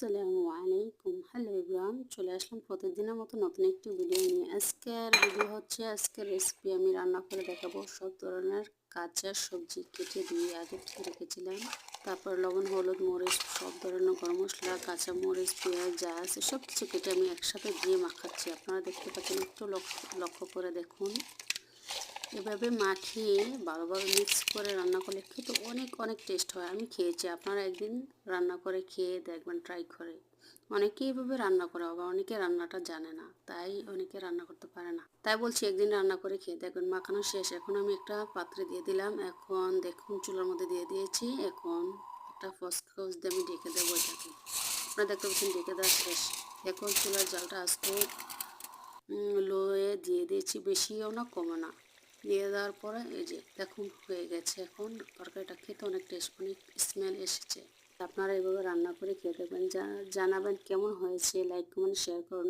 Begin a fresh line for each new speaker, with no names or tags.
আসসালামু আলাইকুম। Hello everyone, চলে আসলাম প্রতিদিনের মতো নতুন একটি ভিডিও নিয়ে। আজকের ভিডিও হচ্ছে আজকের রেসিপি আমি রান্না করে দেখাবো। সব ধরনের কাঁচা সবজি কেটে দিয়ে আগে থেকে রেখেছিলাম, তারপর লবণ হলুদ মরিচ সব ধরনের গরম মশলা কাঁচা মরিচ পেঁয়াজ যা আছে সব কিছু কেটে আমি একসাথে দিয়ে মাখাচ্ছি। আপনারা দেখতে পাচ্ছেন, একটু লক্ষ্য করে দেখুন। এভাবে মাখিয়ে ভালোভাবে মিক্স করে রান্না করলে খেতে অনেক অনেক টেস্ট হয়। আমি খেয়েছি, আপনারা একদিন রান্না করে খেয়ে দেখবেন, ট্রাই করে। অনেকেই এভাবে রান্না করে, আবার অনেকে রান্নাটা জানে না, তাই অনেকে রান্না করতে পারে না। তাই বলছি একদিন রান্না করে খেয়ে দেখবেন। মাখানো শেষ, এখন আমি একটা পাত্রে দিয়ে দিলাম। এখন দেখুন চুলার মধ্যে দিয়ে দিয়েছি। এখন একটা ফসফস দিয়ে আমি ঢেকে দেবো এটাকে। আপনারা দেখতে পাচ্ছেন ঢেকে দেওয়া শেষ। এখন চুলার জালটা আজকে লোয়ে দিয়ে দিয়েছি, বেশিও না কমও না। দিয়ে দেওয়ার পরে এই যে দেখুন হয়ে গেছে। এখন তরকারিটা খেতে অনেক টেস্ট, অনেক স্মেল এসেছে। আপনারা এভাবে রান্না করে খেয়ে দেখবেন, জানাবেন কেমন হয়েছে। লাইক কমেন্ট শেয়ার করুন।